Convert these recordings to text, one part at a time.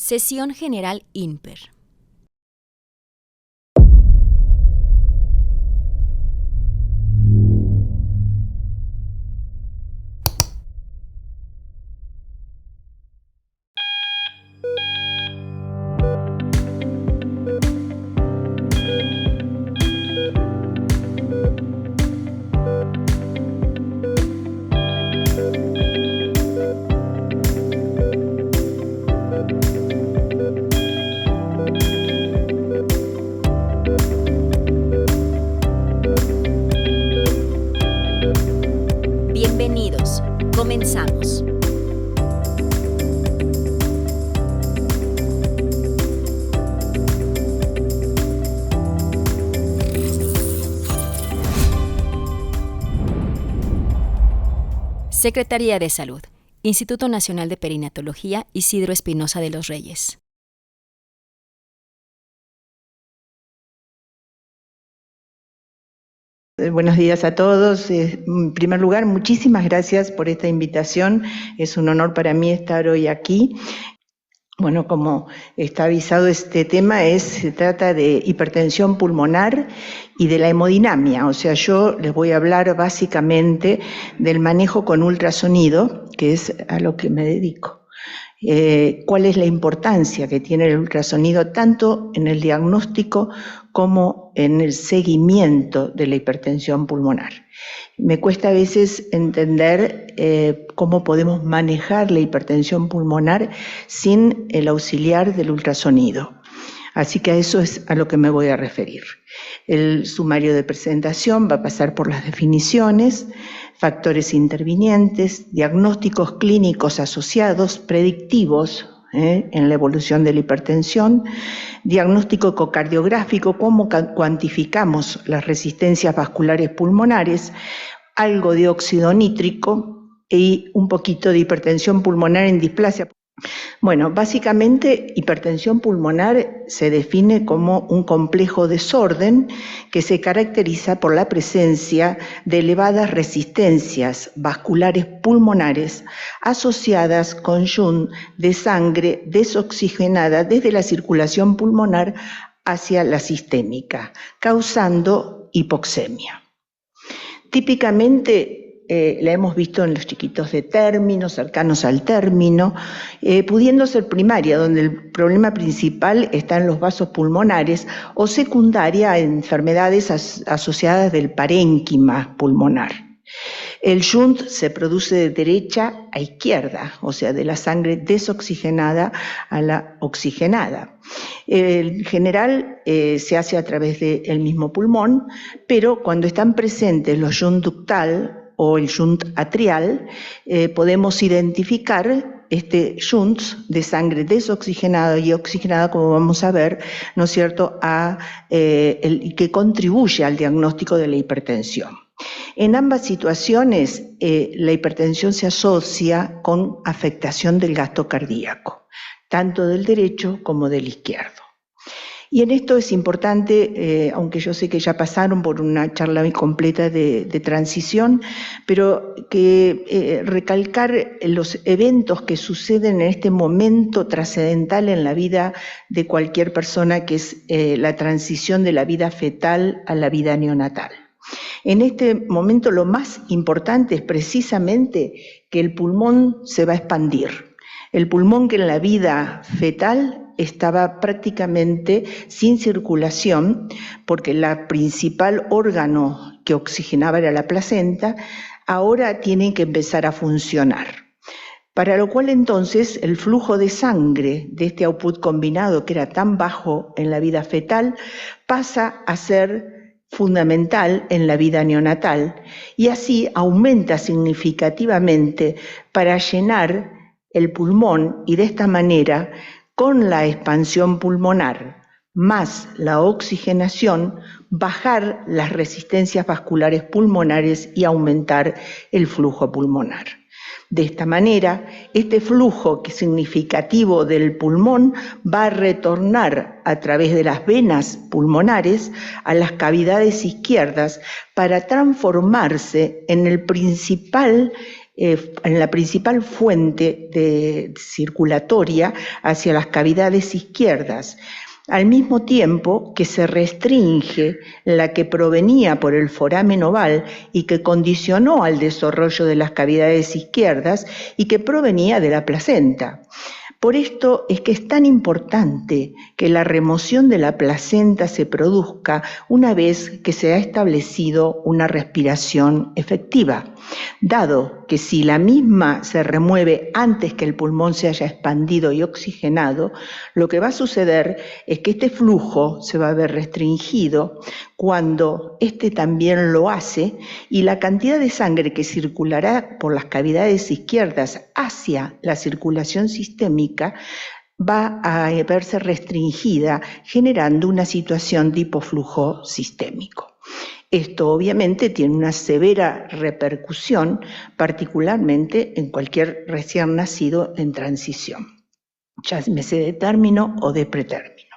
Sesión General INPER. Bienvenidos. Comenzamos. Secretaría de Salud, Instituto Nacional de Perinatología, Isidro Espinosa de los Reyes. Buenos días a todos. En primer lugar, muchísimas gracias por esta invitación. Es un honor para mí estar hoy aquí. Bueno, como está avisado, este tema se trata de hipertensión pulmonar y de la hemodinamia. O sea, yo les voy a hablar básicamente del manejo con ultrasonido, que es a lo que me dedico. Cuál es la importancia que tiene el ultrasonido tanto en el diagnóstico como en el seguimiento de la hipertensión pulmonar. Me cuesta a veces entender cómo podemos manejar la hipertensión pulmonar sin el auxiliar del ultrasonido. Así que a eso es a lo que me voy a referir. El sumario de presentación va a pasar por las definiciones, factores intervinientes, diagnósticos clínicos asociados, predictivos en la evolución de la hipertensión, diagnóstico ecocardiográfico, cómo cuantificamos las resistencias vasculares pulmonares, algo de óxido nítrico y un poquito de hipertensión pulmonar en displasia. Bueno, básicamente hipertensión pulmonar se define como un complejo desorden que se caracteriza por la presencia de elevadas resistencias vasculares pulmonares asociadas con shunt de sangre desoxigenada desde la circulación pulmonar hacia la sistémica, causando hipoxemia. Típicamente la hemos visto en los chiquitos de término, cercanos al término, pudiendo ser primaria, donde el problema principal está en los vasos pulmonares, o secundaria en enfermedades asociadas del parénquima pulmonar. El shunt se produce de derecha a izquierda, o sea, de la sangre desoxigenada a la oxigenada. En general se hace a través del mismo pulmón, pero cuando están presentes los shunt ductal o el shunt atrial, podemos identificar shunts de sangre desoxigenada y oxigenada, como vamos a ver, ¿no es cierto?, que contribuye al diagnóstico de la hipertensión. En ambas situaciones, la hipertensión se asocia con afectación del gasto cardíaco, tanto del derecho como del izquierdo. Y en esto es importante, aunque yo sé que ya pasaron por una charla muy completa de transición, pero que recalcar los eventos que suceden en este momento trascendental en la vida de cualquier persona, que es la transición de la vida fetal a la vida neonatal. En este momento lo más importante es precisamente que el pulmón se va a expandir. El pulmón, que en la vida fetal estaba prácticamente sin circulación, porque el principal órgano que oxigenaba era la placenta, ahora tiene que empezar a funcionar. Para lo cual entonces el flujo de sangre de este output combinado, que era tan bajo en la vida fetal, pasa a ser fundamental en la vida neonatal, y así aumenta significativamente para llenar el pulmón, y de esta manera, con la expansión pulmonar más la oxigenación, bajar las resistencias vasculares pulmonares y aumentar el flujo pulmonar. De esta manera, este flujo significativo del pulmón va a retornar a través de las venas pulmonares a las cavidades izquierdas para transformarse en el principal en la principal fuente circulatoria hacia las cavidades izquierdas, al mismo tiempo que se restringe la que provenía por el foramen oval y que condicionó al desarrollo de las cavidades izquierdas y que provenía de la placenta. Por esto es que es tan importante que la remoción de la placenta se produzca una vez que se ha establecido una respiración efectiva, dado que si la misma se remueve antes que el pulmón se haya expandido y oxigenado, lo que va a suceder es que este flujo se va a ver restringido cuando este también lo hace, y la cantidad de sangre que circulará por las cavidades izquierdas hacia la circulación sistémica va a verse restringida, generando una situación de hipoflujo sistémico. Esto obviamente tiene una severa repercusión, particularmente en cualquier recién nacido en transición, ya sea de término o de pretérmino.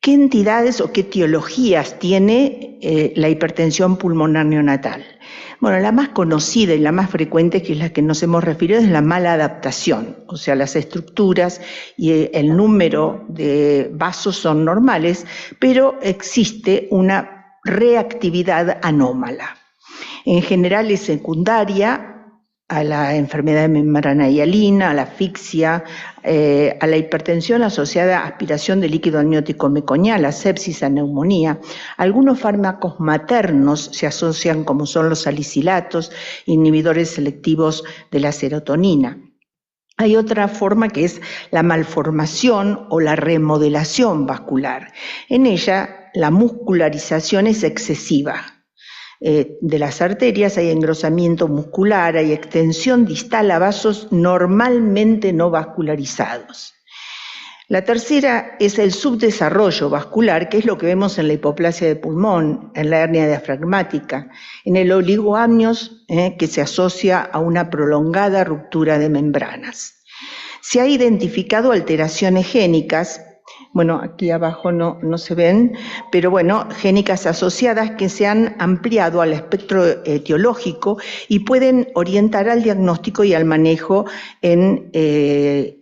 ¿Qué entidades o qué etiologías tiene la hipertensión pulmonar neonatal? Bueno, la más conocida y la más frecuente, que es la que nos hemos referido, es la mala adaptación. O sea, las estructuras y el número de vasos son normales, pero existe una reactividad anómala. En general es secundaria a la enfermedad de membrana hialina, a la asfixia, a la hipertensión asociada a aspiración de líquido amniótico meconial, a sepsis, a neumonía. Algunos fármacos maternos se asocian, como son los salicilatos, inhibidores selectivos de la serotonina. Hay otra forma que es la malformación o la remodelación vascular. En ella, la muscularización es excesiva. De las arterias hay engrosamiento muscular, hay extensión distal a vasos normalmente no vascularizados. La tercera es el subdesarrollo vascular, que es lo que vemos en la hipoplasia de pulmón, en la hernia diafragmática, en el oligoamnios, que se asocia a una prolongada ruptura de membranas. Se ha identificado alteraciones génicas. Bueno, aquí abajo no se ven, pero bueno, génicas asociadas que se han ampliado al espectro etiológico y pueden orientar al diagnóstico y al manejo en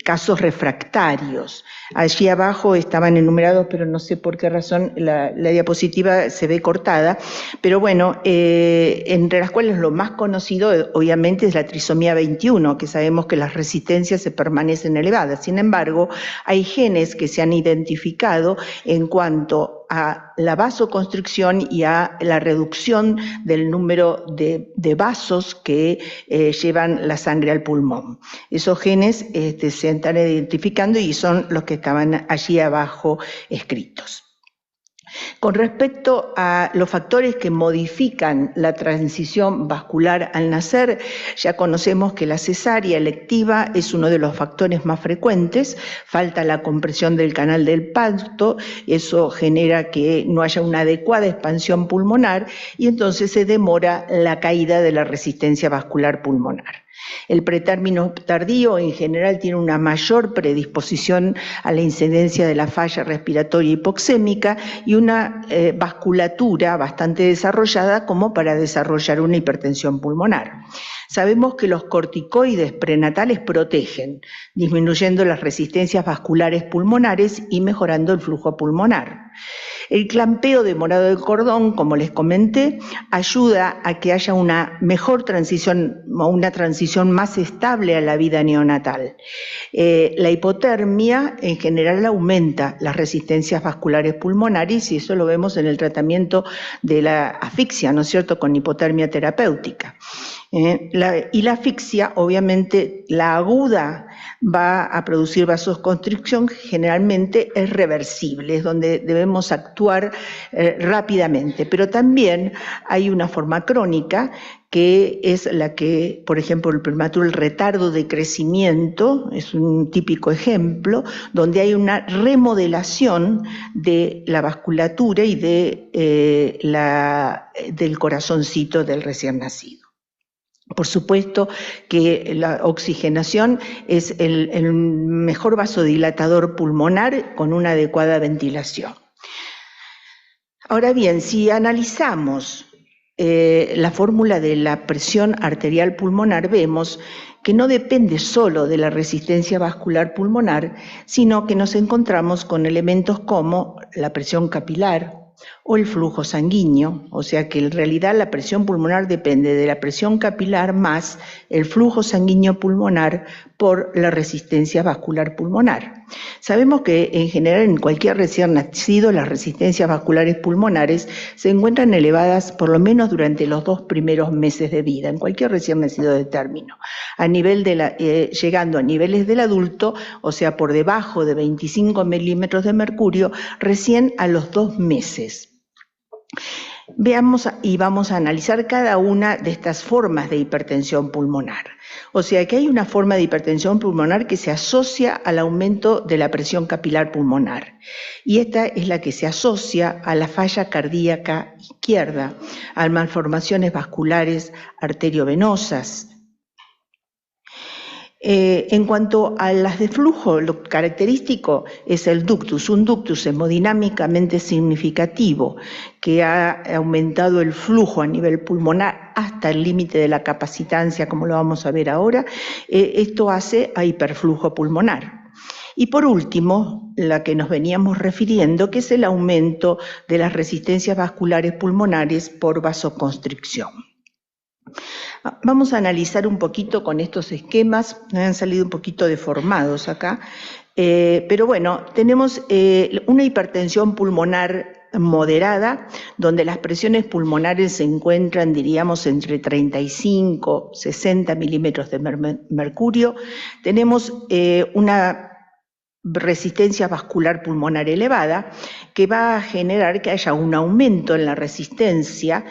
casos refractarios. Allí abajo estaban enumerados, pero no sé por qué razón la diapositiva se ve cortada, pero bueno, entre las cuales lo más conocido obviamente es la trisomía 21, que sabemos que las resistencias se permanecen elevadas. Sin embargo, hay genes que se han identificado en cuanto a la vasoconstricción y a la reducción del número de vasos que llevan la sangre al pulmón. Esos genes se están identificando y son los que estaban allí abajo escritos. Con respecto a los factores que modifican la transición vascular al nacer, ya conocemos que la cesárea electiva es uno de los factores más frecuentes. Falta la compresión del canal del parto, eso genera que no haya una adecuada expansión pulmonar y entonces se demora la caída de la resistencia vascular pulmonar. El pretérmino tardío en general tiene una mayor predisposición a la incidencia de la falla respiratoria hipoxémica y una vasculatura bastante desarrollada como para desarrollar una hipertensión pulmonar. Sabemos que los corticoides prenatales protegen, disminuyendo las resistencias vasculares pulmonares y mejorando el flujo pulmonar. El clampeo demorado del cordón, como les comenté, ayuda a que haya una mejor transición o una transición más estable a la vida neonatal. La hipotermia en general aumenta las resistencias vasculares pulmonares y eso lo vemos en el tratamiento de la asfixia, ¿no es cierto?, con hipotermia terapéutica. Y la asfixia, obviamente, la aguda va a producir vasoconstricción, generalmente es reversible, es donde debemos actuar rápidamente, pero también hay una forma crónica que es la que, por ejemplo, el retardo de crecimiento, es un típico ejemplo, donde hay una remodelación de la vasculatura y del corazoncito del recién nacido. Por supuesto que la oxigenación es el mejor vasodilatador pulmonar con una adecuada ventilación. Ahora bien, si analizamos la fórmula de la presión arterial pulmonar, vemos que no depende solo de la resistencia vascular pulmonar, sino que nos encontramos con elementos como la presión capilar o el flujo sanguíneo, o sea que en realidad la presión pulmonar depende de la presión capilar más el flujo sanguíneo pulmonar por la resistencia vascular pulmonar. Sabemos que en general en cualquier recién nacido las resistencias vasculares pulmonares se encuentran elevadas por lo menos durante los 2 primeros meses de vida, en cualquier recién nacido de término, llegando a niveles del adulto, o sea por debajo de 25 milímetros de mercurio, recién a los 2 meses. Veamos y vamos a analizar cada una de estas formas de hipertensión pulmonar. O sea que hay una forma de hipertensión pulmonar que se asocia al aumento de la presión capilar pulmonar. Y esta es la que se asocia a la falla cardíaca izquierda, a malformaciones vasculares arteriovenosas. En cuanto a las de flujo, lo característico es el ductus, un ductus hemodinámicamente significativo que ha aumentado el flujo a nivel pulmonar hasta el límite de la capacitancia, como lo vamos a ver ahora. Esto hace a hiperflujo pulmonar. Y por último, la que nos veníamos refiriendo, que es el aumento de las resistencias vasculares pulmonares por vasoconstricción. Vamos a analizar un poquito con estos esquemas, me han salido un poquito deformados acá, pero bueno, tenemos una hipertensión pulmonar moderada, donde las presiones pulmonares se encuentran, diríamos, entre 35 y 60 milímetros de mercurio. Tenemos una resistencia vascular pulmonar elevada, que va a generar que haya un aumento en la resistencia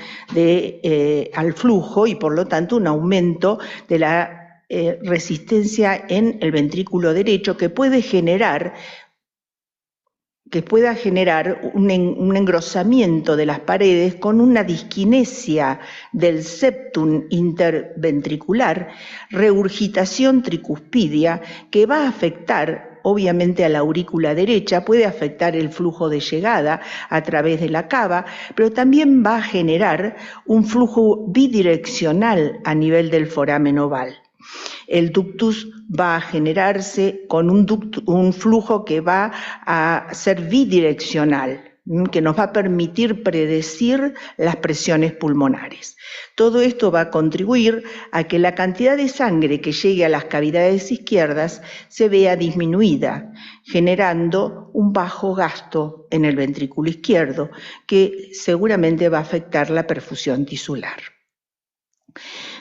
al flujo y por lo tanto un aumento de la resistencia en el ventrículo derecho que pueda generar un engrosamiento de las paredes con una disquinesia del septum interventricular, regurgitación tricuspidia que va a afectar obviamente a la aurícula derecha, puede afectar el flujo de llegada a través de la cava, pero también va a generar un flujo bidireccional a nivel del foramen oval. El ductus va a generarse con un flujo que va a ser bidireccional, que nos va a permitir predecir las presiones pulmonares. Todo esto va a contribuir a que la cantidad de sangre que llegue a las cavidades izquierdas se vea disminuida, generando un bajo gasto en el ventrículo izquierdo, que seguramente va a afectar la perfusión tisular.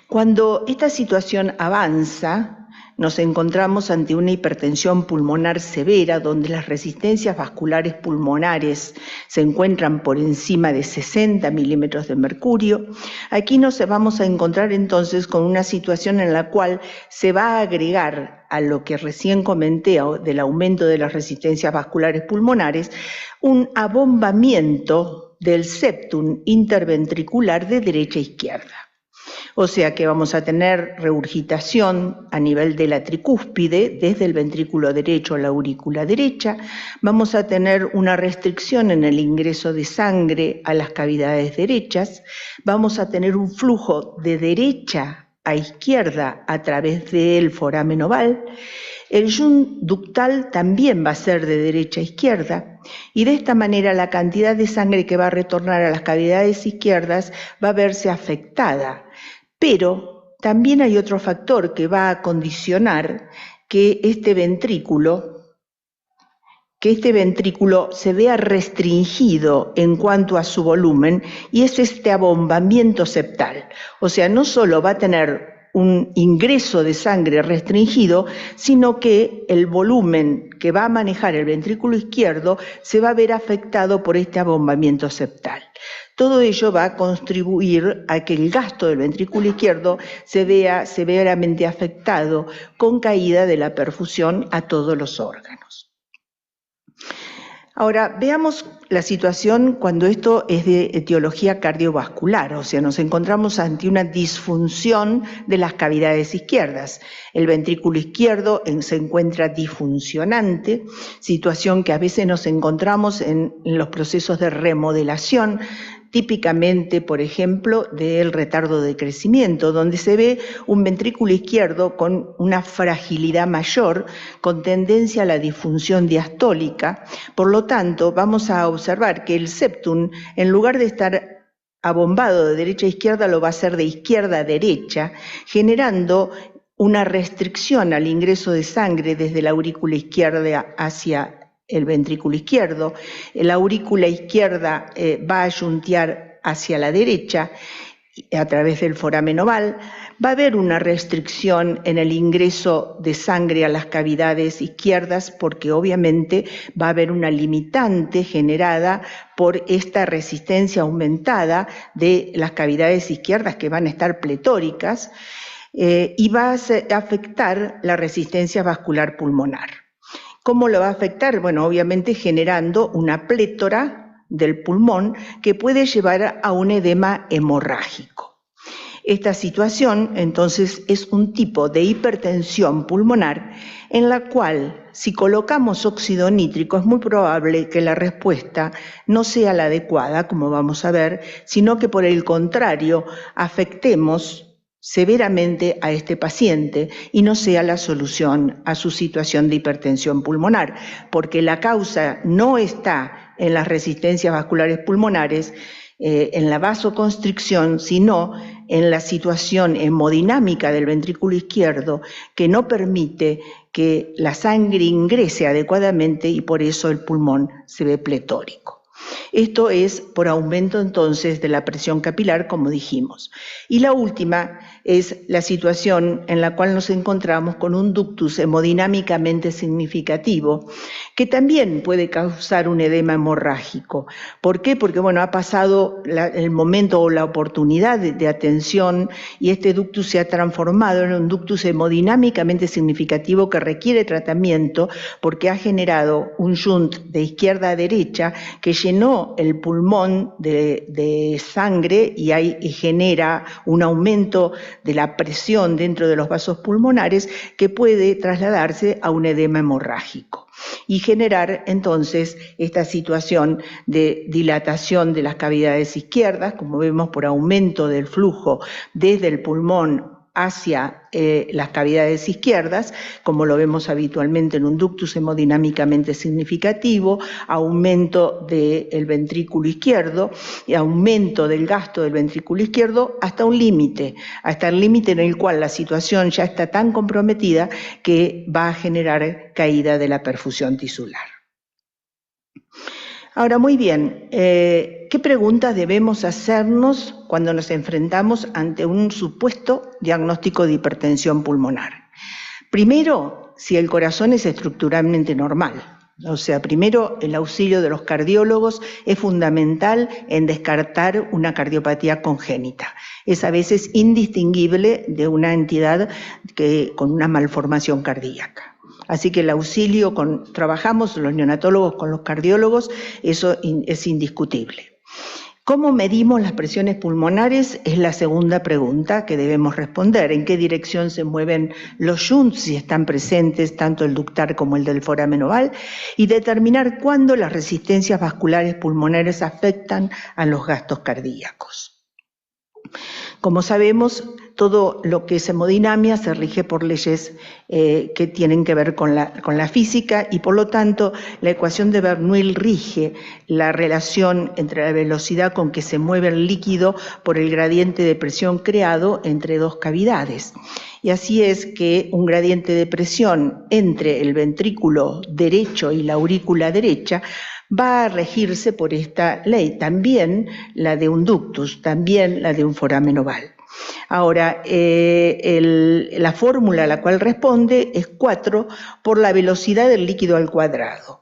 Cuando esta situación avanza, nos encontramos ante una hipertensión pulmonar severa, donde las resistencias vasculares pulmonares se encuentran por encima de 60 milímetros de mercurio. Aquí nos vamos a encontrar entonces con una situación en la cual se va a agregar a lo que recién comenté del aumento de las resistencias vasculares pulmonares, un abombamiento del septum interventricular de derecha a izquierda. O sea que vamos a tener regurgitación a nivel de la tricúspide, desde el ventrículo derecho a la aurícula derecha, vamos a tener una restricción en el ingreso de sangre a las cavidades derechas, vamos a tener un flujo de derecha a izquierda a través del foramen oval. El shunt ductal también va a ser de derecha a izquierda y de esta manera la cantidad de sangre que va a retornar a las cavidades izquierdas va a verse afectada. Pero también hay otro factor que va a condicionar que este ventrículo se vea restringido en cuanto a su volumen y es este abombamiento septal. O sea, no solo va a tener un ingreso de sangre restringido, sino que el volumen que va a manejar el ventrículo izquierdo se va a ver afectado por este abombamiento septal. Todo ello va a contribuir a que el gasto del ventrículo izquierdo se vea severamente afectado con caída de la perfusión a todos los órganos. Ahora, veamos la situación cuando esto es de etiología cardiovascular, o sea, nos encontramos ante una disfunción de las cavidades izquierdas. El ventrículo izquierdo se encuentra disfuncionante, situación que a veces nos encontramos en los procesos de remodelación, típicamente, por ejemplo, del retardo de crecimiento, donde se ve un ventrículo izquierdo con una fragilidad mayor, con tendencia a la disfunción diastólica. Por lo tanto, vamos a observar que el septum, en lugar de estar abombado de derecha a izquierda, lo va a hacer de izquierda a derecha, generando una restricción al ingreso de sangre desde la aurícula izquierda hacia el ventrículo izquierdo. La aurícula izquierda va a yuntear hacia la derecha a través del foramen oval. Va a haber una restricción en el ingreso de sangre a las cavidades izquierdas porque obviamente va a haber una limitante generada por esta resistencia aumentada de las cavidades izquierdas que van a estar pletóricas y va a afectar la resistencia vascular pulmonar. ¿Cómo lo va a afectar? Bueno, obviamente generando una plétora del pulmón que puede llevar a un edema hemorrágico. Esta situación, entonces, es un tipo de hipertensión pulmonar en la cual, si colocamos óxido nítrico, es muy probable que la respuesta no sea la adecuada, como vamos a ver, sino que por el contrario, afectemos severamente a este paciente y no sea la solución a su situación de hipertensión pulmonar, porque la causa no está en las resistencias vasculares pulmonares, en la vasoconstricción, sino en la situación hemodinámica del ventrículo izquierdo que no permite que la sangre ingrese adecuadamente y por eso el pulmón se ve pletórico. Esto es por aumento entonces de la presión capilar, como dijimos. Y la última es la situación en la cual nos encontramos con un ductus hemodinámicamente significativo, que también puede causar un edema hemorrágico. ¿Por qué? Porque bueno, ha pasado el momento o la oportunidad de atención y este ductus se ha transformado en un ductus hemodinámicamente significativo que requiere tratamiento porque ha generado un shunt de izquierda a derecha que llenó el pulmón de sangre y genera un aumento de la presión dentro de los vasos pulmonares que puede trasladarse a un edema hemorrágico y generar entonces esta situación de dilatación de las cavidades izquierdas, como vemos por aumento del flujo desde el pulmón hacia las cavidades izquierdas, como lo vemos habitualmente en un ductus hemodinámicamente significativo, aumento del ventrículo izquierdo y aumento del gasto del ventrículo izquierdo hasta un límite, hasta el límite en el cual la situación ya está tan comprometida que va a generar caída de la perfusión tisular. Ahora, muy bien, ¿qué preguntas debemos hacernos cuando nos enfrentamos ante un supuesto diagnóstico de hipertensión pulmonar? Primero, si el corazón es estructuralmente normal. O sea, primero el auxilio de los cardiólogos es fundamental en descartar una cardiopatía congénita. Es a veces indistinguible de una entidad con una malformación cardíaca. Así que el auxilio, trabajamos los neonatólogos con los cardiólogos, eso es indiscutible. ¿Cómo medimos las presiones pulmonares? Es la segunda pregunta que debemos responder. ¿En qué dirección se mueven los shunts, si están presentes tanto el ductal como el del foramen oval? Y determinar cuándo las resistencias vasculares pulmonares afectan a los gastos cardíacos. Como sabemos, todo lo que es hemodinamia se rige por leyes que tienen que ver con la física y por lo tanto la ecuación de Bernoulli rige la relación entre la velocidad con que se mueve el líquido por el gradiente de presión creado entre dos cavidades. Y así es que un gradiente de presión entre el ventrículo derecho y la aurícula derecha va a regirse por esta ley, también la de un ductus, también la de un foramen oval. Ahora, la fórmula a la cual responde es 4 por la velocidad del líquido al cuadrado.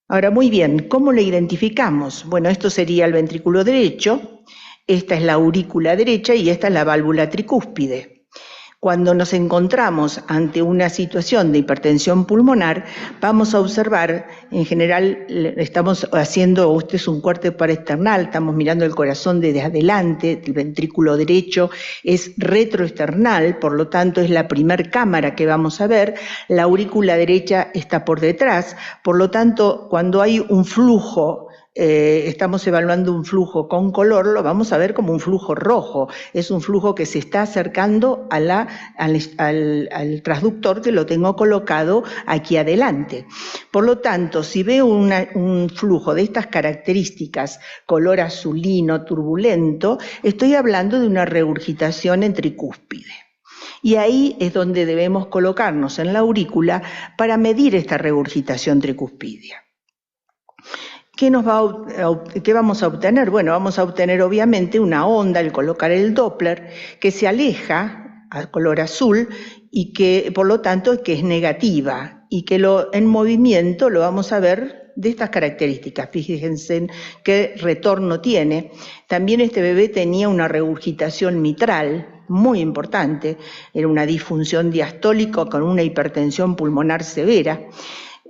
Ahora, muy bien, ¿cómo lo identificamos? Bueno, esto sería el ventrículo derecho, esta es la aurícula derecha y esta es la válvula tricúspide. Cuando nos encontramos ante una situación de hipertensión pulmonar, vamos a observar, en general estamos haciendo, este es un corte paraesternal, estamos mirando el corazón desde adelante, el ventrículo derecho es retroesternal, por lo tanto es la primer cámara que vamos a ver, la aurícula derecha está por detrás, por lo tanto cuando hay un flujo estamos evaluando un flujo con color, lo vamos a ver como un flujo rojo. Es un flujo que se está acercando a al transductor que lo tengo colocado aquí adelante. Por lo tanto, si veo un flujo de estas características, color azulino, turbulento, estoy hablando de una regurgitación en tricúspide. Y ahí es donde debemos colocarnos en la aurícula para medir esta regurgitación tricúspidea. ¿Qué vamos a obtener? Bueno, vamos a obtener obviamente una onda al colocar el Doppler que se aleja al color azul y que por lo tanto que es negativa y que en movimiento lo vamos a ver de estas características. Fíjense qué retorno tiene. También este bebé tenía una regurgitación mitral muy importante, era una disfunción diastólica con una hipertensión pulmonar severa.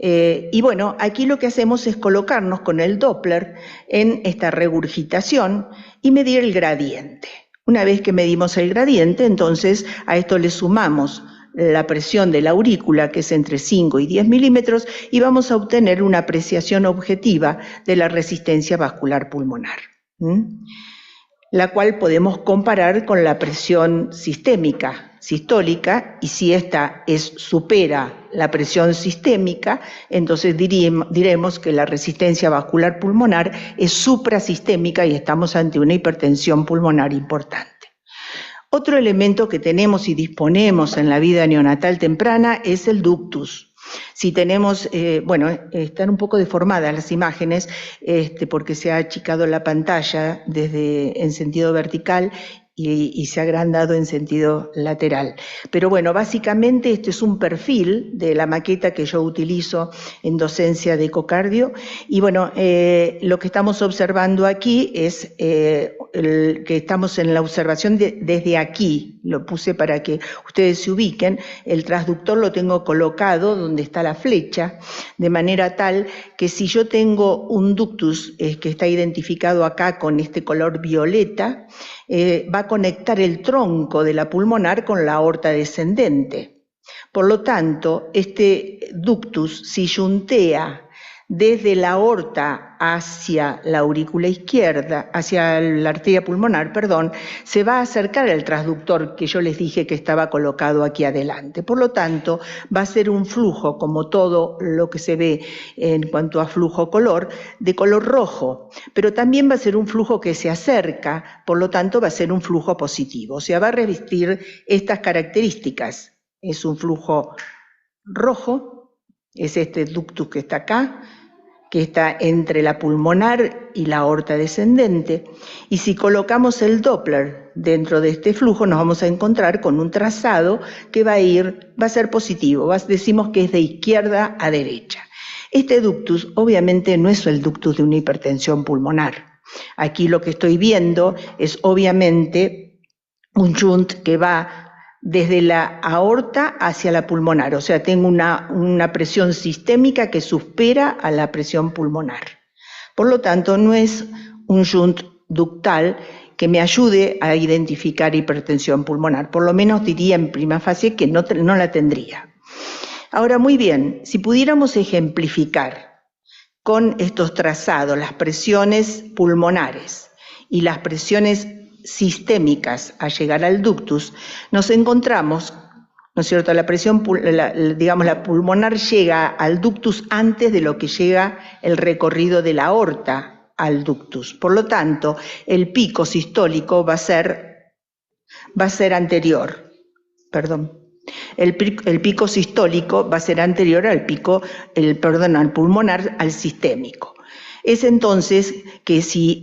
Y bueno, aquí lo que hacemos es colocarnos con el Doppler en esta regurgitación y medir el gradiente. Una vez que medimos el gradiente, entonces a esto le sumamos la presión de la aurícula, que es entre 5 y 10 milímetros, y vamos a obtener una apreciación objetiva de la resistencia vascular pulmonar, la cual podemos comparar con la presión sistémica, sistólica, y si esta supera la presión sistémica, entonces diremos que la resistencia vascular pulmonar es suprasistémica y estamos ante una hipertensión pulmonar importante. Otro elemento que tenemos y disponemos en la vida neonatal temprana es el ductus. Si tenemos, están un poco deformadas las imágenes porque se ha achicado la pantalla en sentido vertical y se ha agrandado en sentido lateral. Pero bueno, básicamente este es un perfil de la maqueta que yo utilizo en docencia de ecocardio y bueno, lo que estamos observando aquí es que estamos en la observación desde aquí, lo puse para que ustedes se ubiquen, el transductor lo tengo colocado donde está la flecha, de manera tal que si yo tengo un ductus que está identificado acá con este color violeta, va a conectar el tronco de la pulmonar con la aorta descendente. Por lo tanto, este ductus, si yuntea desde la aorta hacia la aurícula izquierda, hacia la arteria pulmonar, perdón, se va a acercar al transductor que yo les dije que estaba colocado aquí adelante. Por lo tanto, va a ser un flujo, como todo lo que se ve en cuanto a flujo color, de color rojo, pero también va a ser un flujo que se acerca, por lo tanto va a ser un flujo positivo, o sea, va a revestir estas características. Es un flujo rojo, es este ductus que está acá, que está entre la pulmonar y la aorta descendente, y si colocamos el Doppler dentro de este flujo nos vamos a encontrar con un trazado que va a ser positivo, decimos que es de izquierda a derecha. Este ductus obviamente no es el ductus de una hipertensión pulmonar. Aquí lo que estoy viendo es obviamente un shunt que va desde la aorta hacia la pulmonar, o sea, tengo una presión sistémica que supera a la presión pulmonar. Por lo tanto, no es un shunt ductal que me ayude a identificar hipertensión pulmonar, por lo menos diría en prima facie que no la tendría. Ahora, muy bien, si pudiéramos ejemplificar con estos trazados las presiones pulmonares y las presiones sistémicas a llegar al ductus, nos encontramos, ¿no es cierto?, la presión, la pulmonar llega al ductus antes de lo que llega el recorrido de la aorta al ductus. Por lo tanto, el pico sistólico va a ser anterior, perdón. El pico sistólico va a ser anterior al al pulmonar, al sistémico. Es entonces que si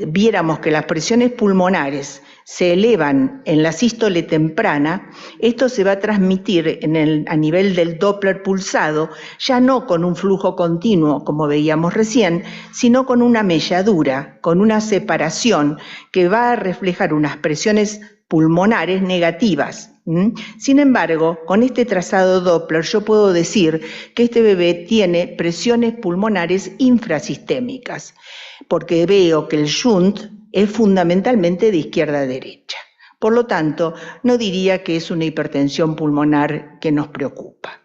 viéramos que las presiones pulmonares se elevan en la sístole temprana, esto se va a transmitir a nivel del Doppler pulsado, ya no con un flujo continuo, como veíamos recién, sino con una melladura, con una separación que va a reflejar unas presiones pulmonares negativas. Sin embargo, con este trazado Doppler yo puedo decir que este bebé tiene presiones pulmonares infrasistémicas, porque veo que el shunt es fundamentalmente de izquierda a derecha. Por lo tanto, no diría que es una hipertensión pulmonar que nos preocupa.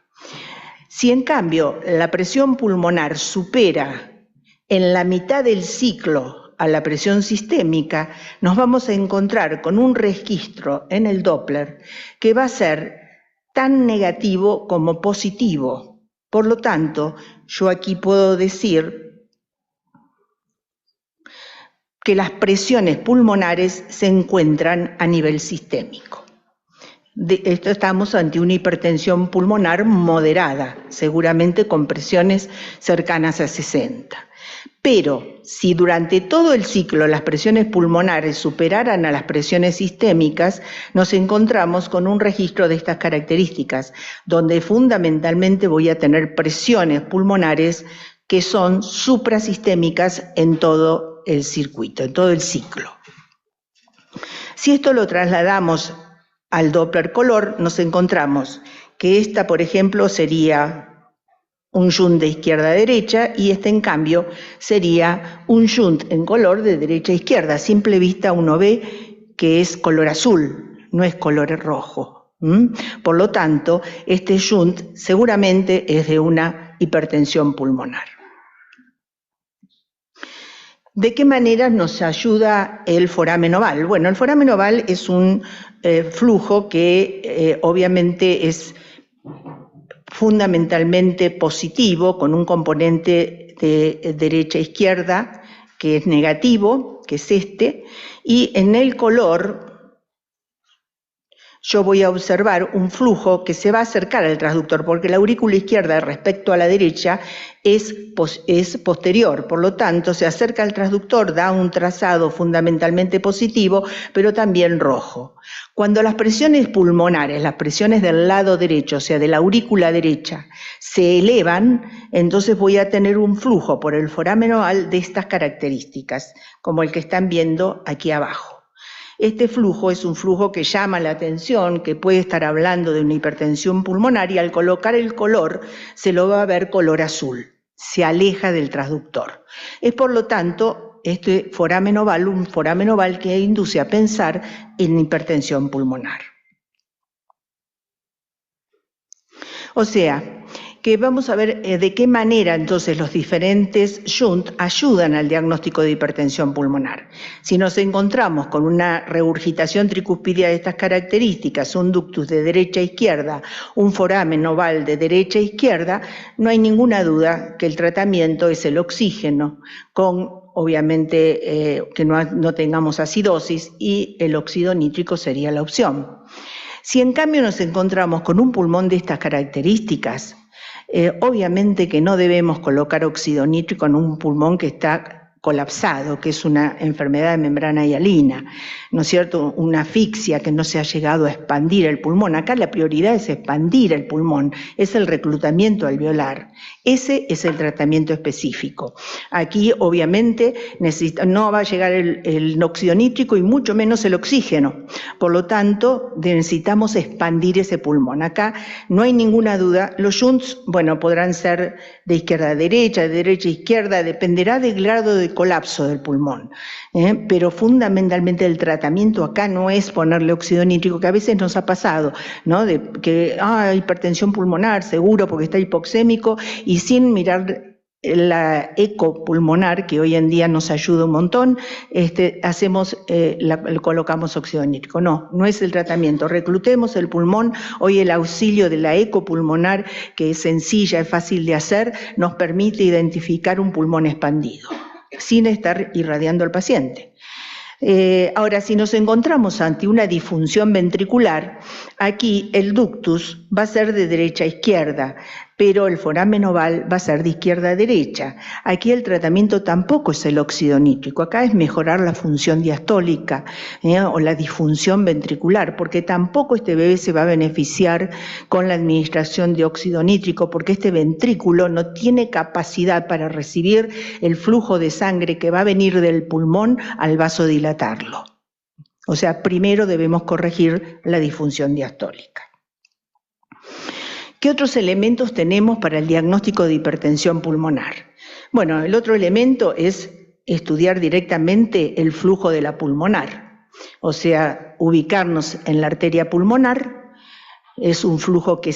Si en cambio la presión pulmonar supera en la mitad del ciclo a la presión sistémica, nos vamos a encontrar con un registro en el Doppler que va a ser tan negativo como positivo. Por lo tanto, yo aquí puedo decir que las presiones pulmonares se encuentran a nivel sistémico. Estamos ante una hipertensión pulmonar moderada, seguramente con presiones cercanas a 60. Pero si durante todo el ciclo las presiones pulmonares superaran a las presiones sistémicas, nos encontramos con un registro de estas características, donde fundamentalmente voy a tener presiones pulmonares que son suprasistémicas en todo el circuito, en todo el ciclo. Si esto lo trasladamos al Doppler color, nos encontramos que esta, por ejemplo, sería un shunt de izquierda a derecha y este, en cambio, sería un shunt en color de derecha a izquierda. A simple vista uno ve que es color azul, no es color rojo. Por lo tanto, este shunt seguramente es de una hipertensión pulmonar. ¿De qué manera nos ayuda el foramen oval? Bueno, el foramen oval es un flujo que obviamente es fundamentalmente positivo, con un componente de derecha a izquierda que es negativo, que es este, y en el color yo voy a observar un flujo que se va a acercar al transductor, porque la aurícula izquierda respecto a la derecha es posterior, por lo tanto se acerca al transductor, da un trazado fundamentalmente positivo, pero también rojo. Cuando las presiones pulmonares, las presiones del lado derecho, o sea, de la aurícula derecha, se elevan, entonces voy a tener un flujo por el foramen oval de estas características, como el que están viendo aquí abajo. Este flujo es un flujo que llama la atención, que puede estar hablando de una hipertensión pulmonar y al colocar el color se lo va a ver color azul, se aleja del transductor. Es por lo tanto este foramen oval, un foramen oval que induce a pensar en hipertensión pulmonar. O sea, que vamos a ver de qué manera entonces los diferentes shunt ayudan al diagnóstico de hipertensión pulmonar. Si nos encontramos con una regurgitación tricuspidia de estas características, un ductus de derecha a izquierda, un foramen oval de derecha a izquierda, no hay ninguna duda que el tratamiento es el oxígeno, con obviamente que no tengamos acidosis, y el óxido nítrico sería la opción. Si en cambio nos encontramos con un pulmón de estas características, obviamente que no debemos colocar óxido nítrico en un pulmón que está colapsado, que es una enfermedad de membrana hialina, ¿no es cierto? Una asfixia que no se ha llegado a expandir el pulmón. Acá la prioridad es expandir el pulmón, es el reclutamiento alveolar. Ese es el tratamiento específico. Aquí obviamente no va a llegar el óxido nítrico y mucho menos el oxígeno. Por lo tanto, necesitamos expandir ese pulmón. Acá no hay ninguna duda. Los shunts, bueno, podrán ser de izquierda a derecha, de derecha a izquierda, dependerá del grado de colapso del pulmón. Pero fundamentalmente el tratamiento acá no es ponerle óxido nítrico, que a veces nos ha pasado, ¿no? De que hipertensión pulmonar, seguro, porque está hipoxémico, y sin mirar la eco pulmonar, que hoy en día nos ayuda un montón, colocamos óxido nítrico. No es el tratamiento. Reclutemos el pulmón. Hoy el auxilio de la eco pulmonar, que es sencilla, es fácil de hacer, nos permite identificar un pulmón expandido, sin estar irradiando al paciente. Ahora, si nos encontramos ante una disfunción ventricular, aquí el ductus va a ser de derecha a izquierda, pero el foramen oval va a ser de izquierda a derecha. Aquí el tratamiento tampoco es el óxido nítrico, acá es mejorar la función diastólica o la disfunción ventricular, porque tampoco este bebé se va a beneficiar con la administración de óxido nítrico, porque este ventrículo no tiene capacidad para recibir el flujo de sangre que va a venir del pulmón al vasodilatarlo. O sea, primero debemos corregir la disfunción diastólica. ¿Qué otros elementos tenemos para el diagnóstico de hipertensión pulmonar? Bueno, el otro elemento es estudiar directamente el flujo de la pulmonar, o sea, ubicarnos en la arteria pulmonar, Es un flujo que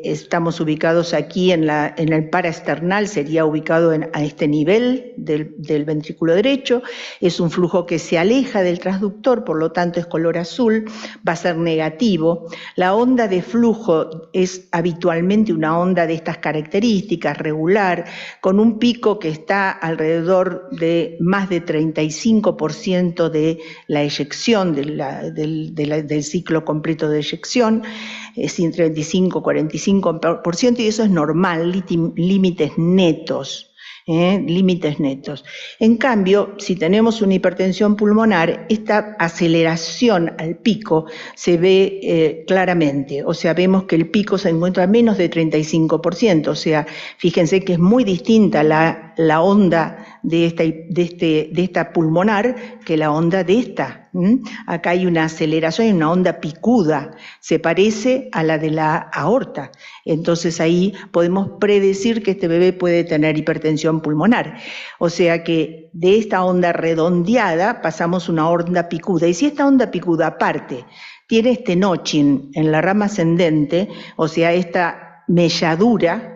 estamos ubicados aquí en el paraesternal, sería ubicado a este nivel del ventrículo derecho. Es un flujo que se aleja del transductor, por lo tanto es color azul, va a ser negativo. La onda de flujo es habitualmente una onda de estas características, regular, con un pico que está alrededor de más de 35% de la eyección, del ciclo completo de eyección, sin 35-45%, y eso es normal, límites netos. Límites netos. En cambio, si tenemos una hipertensión pulmonar, esta aceleración al pico se ve claramente, o sea, vemos que el pico se encuentra a menos de 35%, o sea, fíjense que es muy distinta la onda de esta pulmonar que la onda de esta. Acá hay una aceleración, hay una onda picuda, se parece a la de la aorta. Entonces ahí podemos predecir que este bebé puede tener hipertensión pulmonar. O sea que de esta onda redondeada pasamos a una onda picuda. Y si esta onda picuda aparte tiene este notching en la rama ascendente, o sea, esta melladura,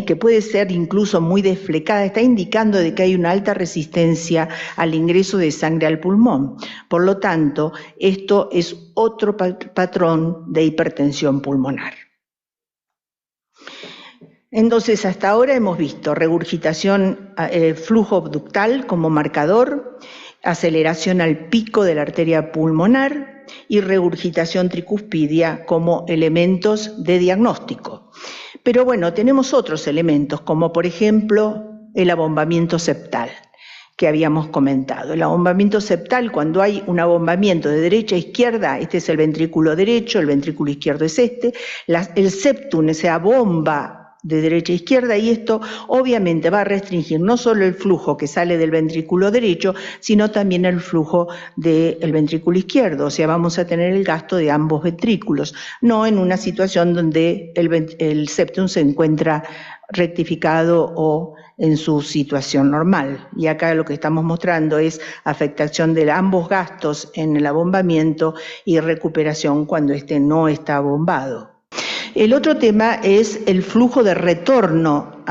que puede ser incluso muy desflecada, está indicando de que hay una alta resistencia al ingreso de sangre al pulmón. Por lo tanto, esto es otro patrón de hipertensión pulmonar. Entonces, hasta ahora hemos visto regurgitación, flujo abductal como marcador, aceleración al pico de la arteria pulmonar y regurgitación tricuspidia como elementos de diagnóstico. Pero bueno, tenemos otros elementos, como por ejemplo el abombamiento septal, que habíamos comentado. El abombamiento septal, cuando hay un abombamiento de derecha a izquierda, este es el ventrículo derecho, el ventrículo izquierdo es este, el septum se abomba de derecha a izquierda, y esto obviamente va a restringir no solo el flujo que sale del ventrículo derecho, sino también el flujo del ventrículo izquierdo, o sea, vamos a tener el gasto de ambos ventrículos, no en una situación donde el septum se encuentra rectificado o en su situación normal. Y acá lo que estamos mostrando es afectación de ambos gastos en el abombamiento y recuperación cuando este no está abombado. El otro tema es el flujo de retorno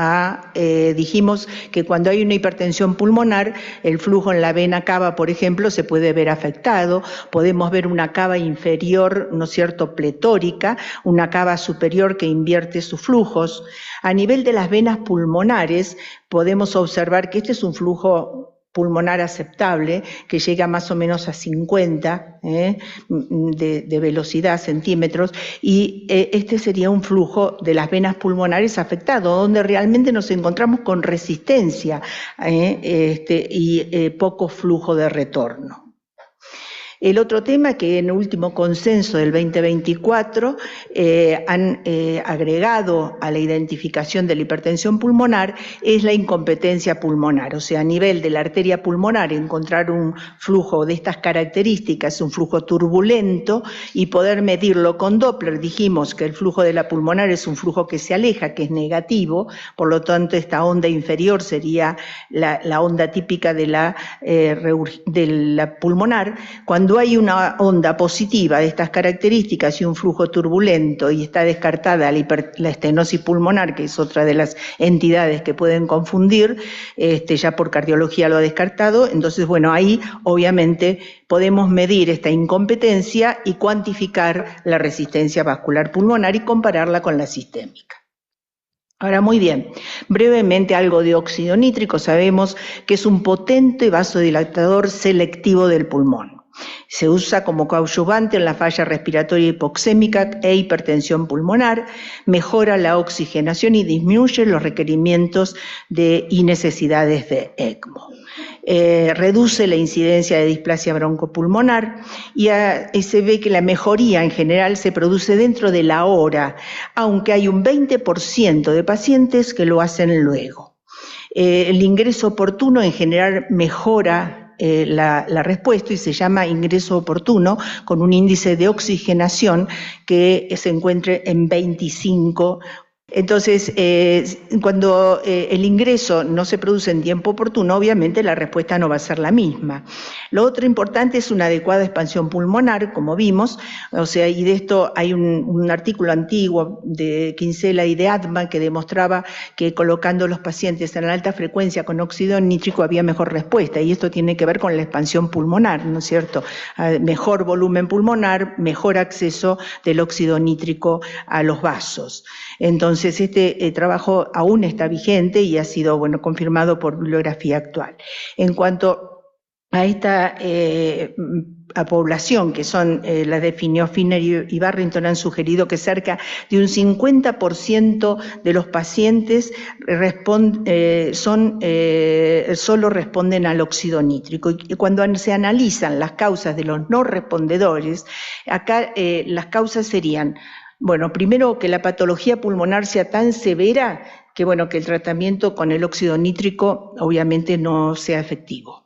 dijimos que cuando hay una hipertensión pulmonar, el flujo en la vena cava, por ejemplo, se puede ver afectado. Podemos ver una cava inferior, ¿no es cierto?, pletórica, una cava superior que invierte sus flujos. A nivel de las venas pulmonares, podemos observar que este es un flujo pulmonar aceptable, que llega más o menos a 50 de velocidad, centímetros, y este sería un flujo de las venas pulmonares afectado, donde realmente nos encontramos con resistencia y poco flujo de retorno. El otro tema que en el último consenso del 2024 han agregado a la identificación de la hipertensión pulmonar es la incompetencia pulmonar, o sea, a nivel de la arteria pulmonar encontrar un flujo de estas características, un flujo turbulento, y poder medirlo con Doppler. Dijimos que el flujo de la pulmonar es un flujo que se aleja, que es negativo, por lo tanto esta onda inferior sería la onda típica de la pulmonar. Cuando hay una onda positiva de estas características y un flujo turbulento y está descartada la estenosis pulmonar, que es otra de las entidades que pueden confundir, ya por cardiología lo ha descartado, entonces bueno, ahí obviamente podemos medir esta incompetencia y cuantificar la resistencia vascular pulmonar y compararla con la sistémica. Ahora, muy bien, brevemente algo de óxido nítrico. Sabemos que es un potente vasodilatador selectivo del pulmón. Se usa como coadyuvante en la falla respiratoria hipoxémica e hipertensión pulmonar, mejora la oxigenación y disminuye los requerimientos y necesidades de ECMO. Reduce la incidencia de displasia broncopulmonar y se ve que la mejoría en general se produce dentro de la hora, aunque hay un 20% de pacientes que lo hacen luego. El ingreso oportuno en general mejora la respuesta y se llama ingreso oportuno, con un índice de oxigenación que se encuentre en 25 Entonces, cuando el ingreso no se produce en tiempo oportuno, obviamente la respuesta no va a ser la misma. Lo otro importante es una adecuada expansión pulmonar, como vimos, o sea, y de esto hay un artículo antiguo de Kinsella y de Atman que demostraba que colocando los pacientes en alta frecuencia con óxido nítrico había mejor respuesta, y esto tiene que ver con la expansión pulmonar, ¿no es cierto? Mejor volumen pulmonar, mejor acceso del óxido nítrico a los vasos. Entonces, este trabajo aún está vigente y ha sido, confirmado por bibliografía actual. En cuanto a esta a población, que son, la definió Finner y Barrington, han sugerido que cerca de un 50% de los pacientes solo responden al óxido nítrico. Y cuando se analizan las causas de los no respondedores, acá las causas serían, primero que la patología pulmonar sea tan severa que el tratamiento con el óxido nítrico obviamente no sea efectivo.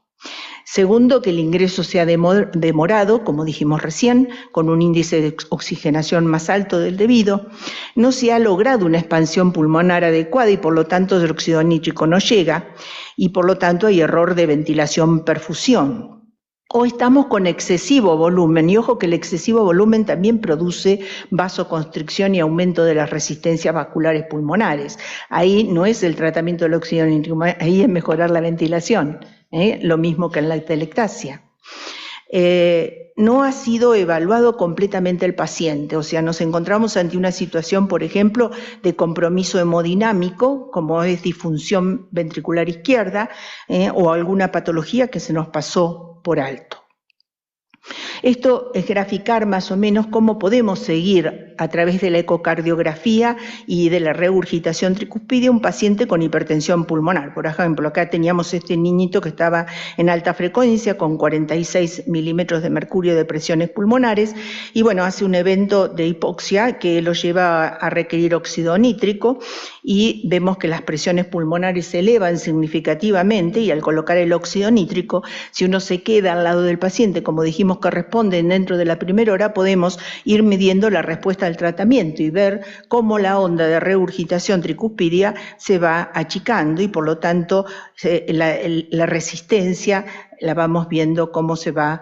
Segundo, que el ingreso sea demorado, como dijimos recién, con un índice de oxigenación más alto del debido. No se ha logrado una expansión pulmonar adecuada y por lo tanto el óxido nítrico no llega y por lo tanto hay error de ventilación-perfusión. O estamos con excesivo volumen, y ojo que el excesivo volumen también produce vasoconstricción y aumento de las resistencias vasculares pulmonares. Ahí no es el tratamiento del óxido nítrico, ahí es mejorar la ventilación, lo mismo que en la atelectasia. No ha sido evaluado completamente el paciente, o sea, nos encontramos ante una situación, por ejemplo, de compromiso hemodinámico, como es disfunción ventricular izquierda, o alguna patología que se nos pasó por alto. Esto es graficar más o menos cómo podemos seguir a través de la ecocardiografía y de la regurgitación tricuspidia un paciente con hipertensión pulmonar. Por ejemplo, acá teníamos este niñito que estaba en alta frecuencia con 46 milímetros de mercurio de presiones pulmonares y hace un evento de hipoxia que lo lleva a requerir óxido nítrico y vemos que las presiones pulmonares se elevan significativamente y al colocar el óxido nítrico, si uno se queda al lado del paciente, como dijimos que responden dentro de la primera hora, podemos ir midiendo la respuesta al tratamiento y ver cómo la onda de regurgitación tricuspidia se va achicando y por lo tanto la resistencia la vamos viendo cómo se va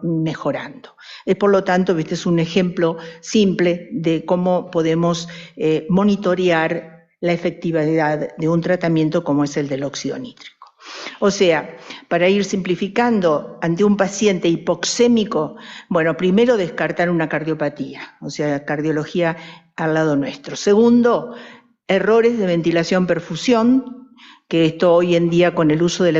mejorando. Por lo tanto, este es un ejemplo simple de cómo podemos monitorear la efectividad de un tratamiento como es el del óxido nítrico. O sea, para ir simplificando, ante un paciente hipoxémico, primero descartar una cardiopatía, o sea, cardiología al lado nuestro. Segundo, errores de ventilación-perfusión, que esto hoy en día con el uso de la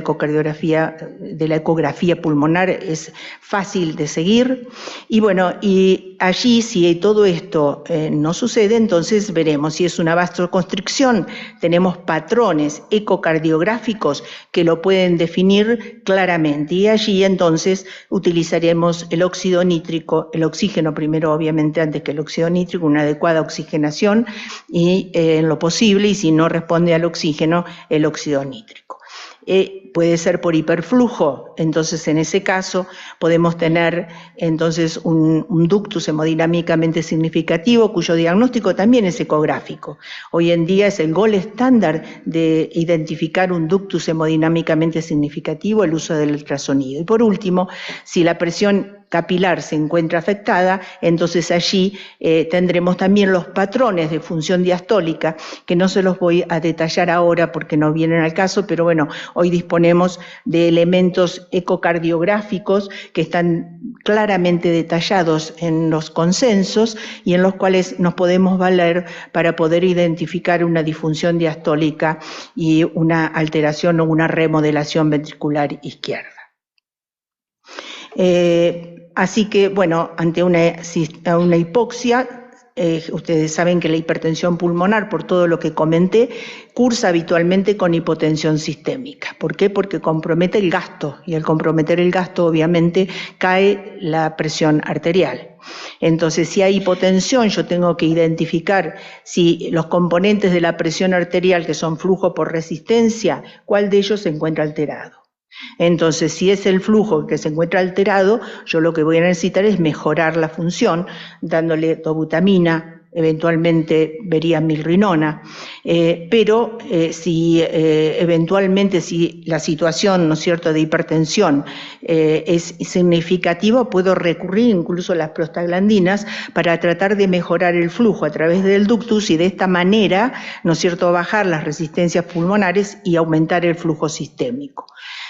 ecografía pulmonar es fácil de seguir. Y allí si todo esto no sucede, entonces veremos si es una vasoconstricción. Tenemos patrones ecocardiográficos que lo pueden definir claramente y allí entonces utilizaremos el óxido nítrico, el oxígeno primero obviamente antes que el óxido nítrico, una adecuada oxigenación y en lo posible, y si no responde al oxígeno, el óxido nítrico. Puede ser por hiperflujo, entonces en ese caso podemos tener entonces un ductus hemodinámicamente significativo cuyo diagnóstico también es ecográfico. Hoy en día es el gol estándar de identificar un ductus hemodinámicamente significativo el uso del ultrasonido. Y por último, si la presión capilar se encuentra afectada, entonces allí tendremos también los patrones de función diastólica, que no se los voy a detallar ahora porque no vienen al caso, pero hoy disponemos de elementos ecocardiográficos que están claramente detallados en los consensos y en los cuales nos podemos valer para poder identificar una disfunción diastólica y una alteración o una remodelación ventricular izquierda. Así que, ante una hipoxia, ustedes saben que la hipertensión pulmonar, por todo lo que comenté, cursa habitualmente con hipotensión sistémica. ¿Por qué? Porque compromete el gasto, y al comprometer el gasto, obviamente, cae la presión arterial. Entonces, si hay hipotensión, yo tengo que identificar si los componentes de la presión arterial, que son flujo por resistencia, cuál de ellos se encuentra alterado. Entonces, si es el flujo que se encuentra alterado, yo lo que voy a necesitar es mejorar la función, dándole dobutamina, eventualmente verían milrinona, pero si eventualmente si la situación, ¿no es cierto?, de hipertensión es significativa, puedo recurrir incluso a las prostaglandinas para tratar de mejorar el flujo a través del ductus y de esta manera, ¿no es cierto?, bajar las resistencias pulmonares y aumentar el flujo sistémico.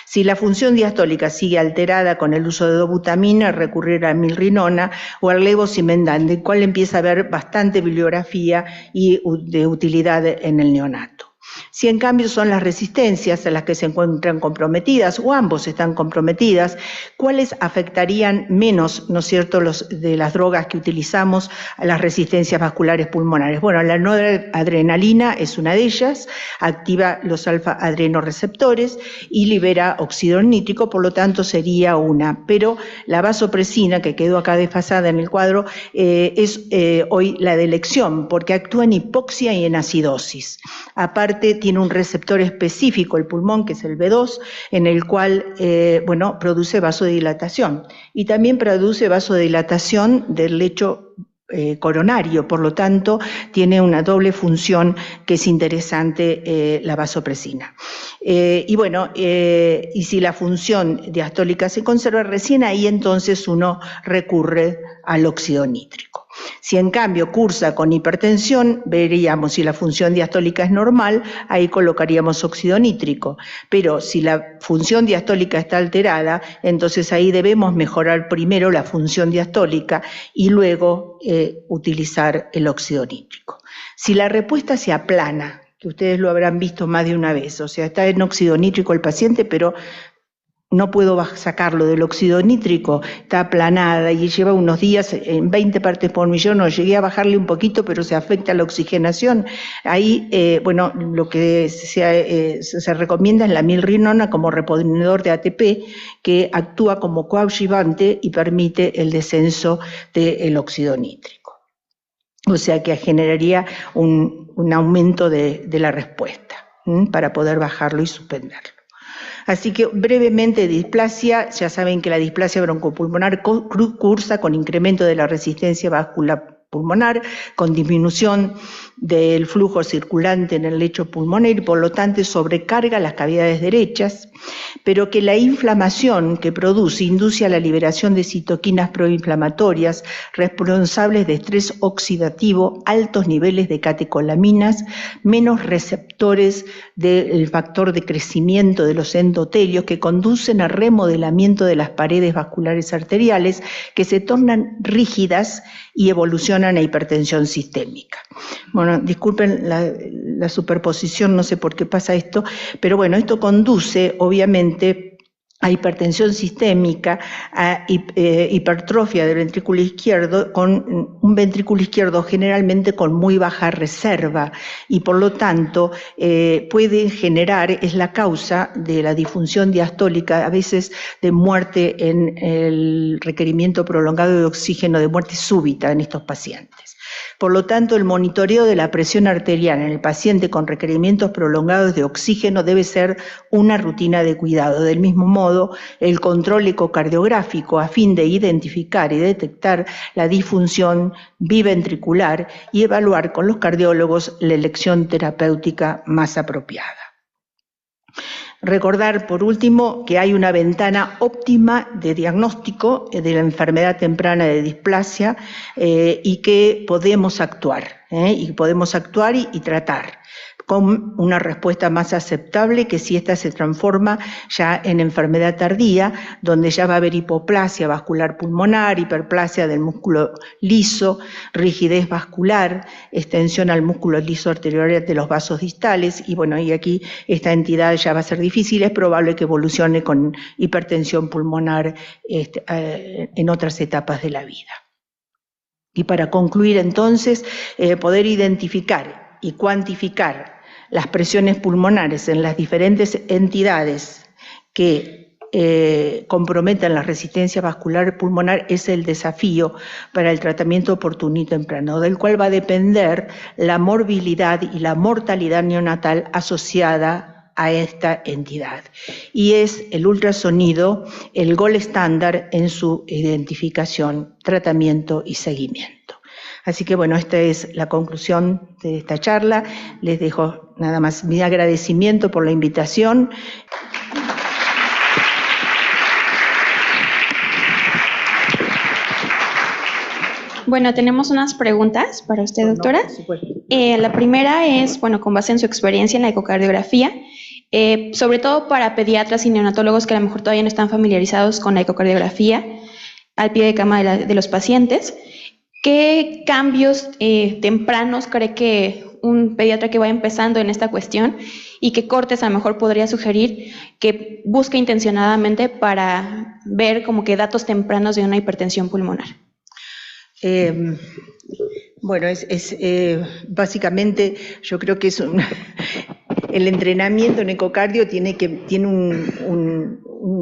Si la función diastólica sigue alterada con el uso de dobutamina, recurrir a milrinona o al levosimendan, del cual empieza a haber bastante bibliografía y de utilidad en el neonato. Si en cambio son las resistencias a las que se encuentran comprometidas o ambos están comprometidas, ¿cuáles afectarían menos, ¿no es cierto?, de las drogas que utilizamos a las resistencias vasculares pulmonares? Bueno, la noradrenalina es una de ellas, activa los alfa-adrenoreceptores y libera óxido nítrico, por lo tanto sería una. Pero la vasopresina, que quedó acá desfasada en el cuadro, es hoy la de elección, porque actúa en hipoxia y en acidosis. Aparte, tiene un receptor específico, el pulmón, que es el B2, en el cual, produce vasodilatación. Y también produce vasodilatación del lecho coronario, por lo tanto, tiene una doble función que es interesante la vasopresina. Y si la función diastólica se conserva, recién ahí entonces uno recurre al óxido nítrico. Si en cambio cursa con hipertensión, veríamos si la función diastólica es normal, ahí colocaríamos óxido nítrico. Pero si la función diastólica está alterada, entonces ahí debemos mejorar primero la función diastólica y luego utilizar el óxido nítrico. Si la respuesta se aplana, que ustedes lo habrán visto más de una vez, o sea, está en óxido nítrico el paciente, pero no puedo sacarlo del óxido nítrico, está aplanada y lleva unos días en 20 partes por millón, no llegué a bajarle un poquito, pero se afecta la oxigenación. Ahí, lo que se recomienda es la milrinona como reponedor de ATP, que actúa como coadyuvante y permite el descenso del óxido nítrico. O sea que generaría un aumento de la respuesta para poder bajarlo y suspenderlo. Así que brevemente, displasia, ya saben que la displasia broncopulmonar cursa con incremento de la resistencia vascular pulmonar, con disminución del flujo circulante en el lecho pulmonar y por lo tanto sobrecarga las cavidades derechas, pero que la inflamación que produce induce a la liberación de citoquinas proinflamatorias responsables de estrés oxidativo, altos niveles de catecolaminas, menos receptores del factor de crecimiento de los endotelios que conducen a remodelamiento de las paredes vasculares arteriales que se tornan rígidas y evolucionan a hipertensión sistémica. Bueno, disculpen la superposición, no sé por qué pasa esto, pero bueno, esto conduce obviamente a hipertensión sistémica, a hipertrofia del ventrículo izquierdo, con un ventrículo izquierdo generalmente con muy baja reserva y por lo tanto puede generar, es la causa de la disfunción diastólica, a veces de muerte en el requerimiento prolongado de oxígeno, de muerte súbita en estos pacientes. Por lo tanto, el monitoreo de la presión arterial en el paciente con requerimientos prolongados de oxígeno debe ser una rutina de cuidado. Del mismo modo, el control ecocardiográfico a fin de identificar y detectar la disfunción biventricular y evaluar con los cardiólogos la elección terapéutica más apropiada. Recordar, por último, que hay una ventana óptima de diagnóstico de la enfermedad temprana de displasia y que podemos actuar, y tratar con una respuesta más aceptable que si esta se transforma ya en enfermedad tardía, donde ya va a haber hipoplasia vascular pulmonar, hiperplasia del músculo liso, rigidez vascular, extensión al músculo liso arterial de los vasos distales, y bueno, y aquí esta entidad ya va a ser difícil, es probable que evolucione con hipertensión pulmonar en otras etapas de la vida. Y para concluir entonces, poder identificar y cuantificar las presiones pulmonares en las diferentes entidades que comprometen la resistencia vascular pulmonar es el desafío para el tratamiento oportuno y temprano, del cual va a depender la morbilidad y la mortalidad neonatal asociada a esta entidad. Y es el ultrasonido el gold estándar en su identificación, tratamiento y seguimiento. Así que bueno, esta es la conclusión de esta charla. Les dejo nada más mi agradecimiento por la invitación. Bueno, tenemos unas preguntas para usted, doctora. Por supuesto. La primera es, bueno, con base en su experiencia en la ecocardiografía, sobre todo para pediatras y neonatólogos que a lo mejor todavía no están familiarizados con la ecocardiografía al pie de cama de los pacientes, ¿qué cambios tempranos cree que un pediatra que vaya empezando en esta cuestión y qué cortes a lo mejor podría sugerir que busque intencionadamente para ver como que datos tempranos de una hipertensión pulmonar? Bueno, básicamente yo creo que el entrenamiento en ecocardio tiene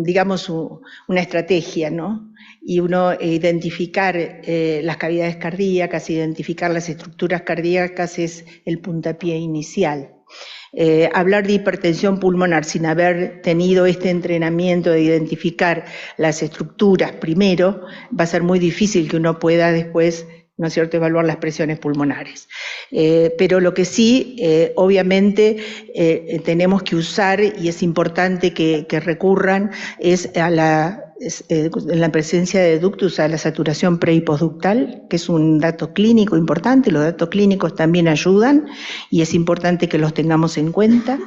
digamos, una estrategia, ¿no? Y uno identificar las cavidades cardíacas, identificar las estructuras cardíacas es el puntapié inicial. Hablar de hipertensión pulmonar sin haber tenido este entrenamiento de identificar las estructuras primero, va a ser muy difícil que uno pueda después, ¿no es cierto?, evaluar las presiones pulmonares. Pero lo que sí, obviamente, tenemos que usar, y es importante que recurran, es en la presencia de ductus a la saturación pre y postductal, que es un dato clínico importante. Los datos clínicos también ayudan y es importante que los tengamos en cuenta.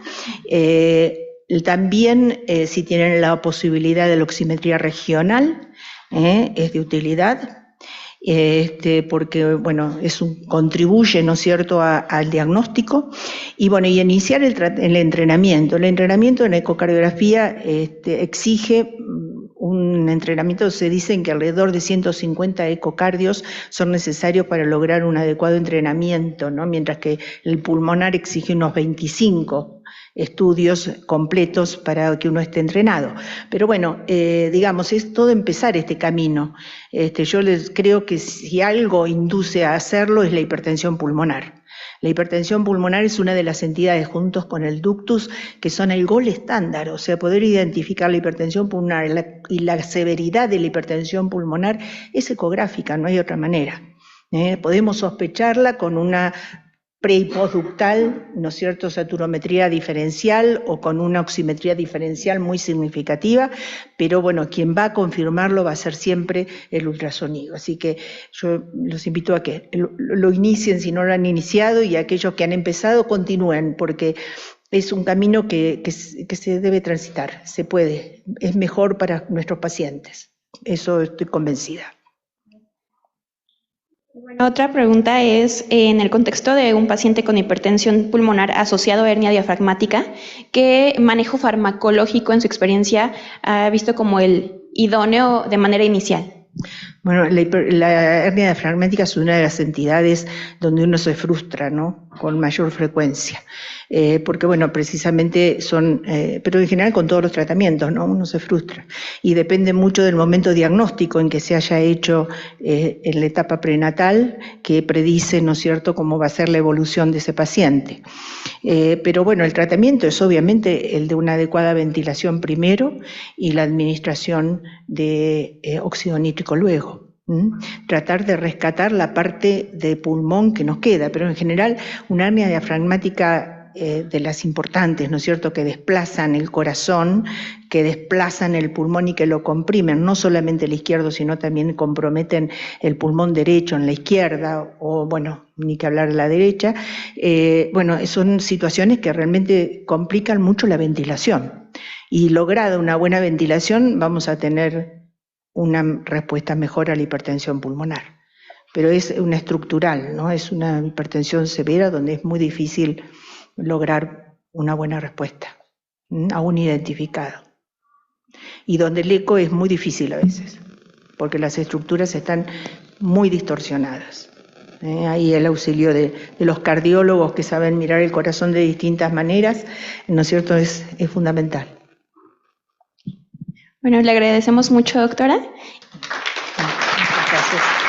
También, si tienen la posibilidad de la oximetría regional, es de utilidad. Porque, bueno, contribuye, ¿no es cierto?, al diagnóstico. Y bueno, y iniciar el entrenamiento. El entrenamiento en ecocardiografía exige un entrenamiento. Se dicen que alrededor de 150 ecocardios son necesarios para lograr un adecuado entrenamiento, ¿no? Mientras que el pulmonar exige unos 25 estudios completos para que uno esté entrenado. Pero bueno, digamos, es todo empezar este camino. Yo creo que si algo induce a hacerlo es la hipertensión pulmonar. La hipertensión pulmonar es una de las entidades, juntos con el ductus, que son el gol estándar. O sea, poder identificar la hipertensión pulmonar y la severidad de la hipertensión pulmonar es ecográfica, no hay otra manera. Podemos sospecharla con una pre y postductal, ¿no es cierto?, saturometría diferencial o con una oximetría diferencial muy significativa, pero bueno, quien va a confirmarlo va a ser siempre el ultrasonido. Así que yo los invito a que lo inicien si no lo han iniciado, y aquellos que han empezado continúen, porque es un camino que se debe transitar, se puede, es mejor para nuestros pacientes, eso estoy convencida. Bueno, otra pregunta es, en el contexto de un paciente con hipertensión pulmonar asociado a hernia diafragmática, ¿qué manejo farmacológico en su experiencia ha visto como el idóneo de manera inicial? Bueno, la hernia diafragmática es una de las entidades donde uno se frustra, ¿no?, con mayor frecuencia, porque bueno, precisamente pero en general con todos los tratamientos, ¿no?, uno se frustra, y depende mucho del momento diagnóstico en que se haya hecho en la etapa prenatal, que predice, ¿no es cierto?, cómo va a ser la evolución de ese paciente. Pero bueno, el tratamiento es obviamente el de una adecuada ventilación primero y la administración de óxido nítrico luego. Tratar de rescatar la parte de pulmón que nos queda, pero en general una hernia diafragmática de las importantes, ¿no es cierto?, que desplazan el corazón, que desplazan el pulmón y que lo comprimen, no solamente el izquierdo, sino también comprometen el pulmón derecho en la izquierda, o bueno, ni que hablar de la derecha. Bueno, son situaciones que realmente complican mucho la ventilación, y lograda una buena ventilación vamos a tener una respuesta mejor a la hipertensión pulmonar. Pero es una estructural, ¿no? Es una hipertensión severa donde es muy difícil lograr una buena respuesta, aún identificado. Y donde el eco es muy difícil a veces, porque las estructuras están muy distorsionadas. Ahí el auxilio de los cardiólogos que saben mirar el corazón de distintas maneras, ¿no es cierto?, es fundamental. Bueno, le agradecemos mucho, doctora. Muchas gracias.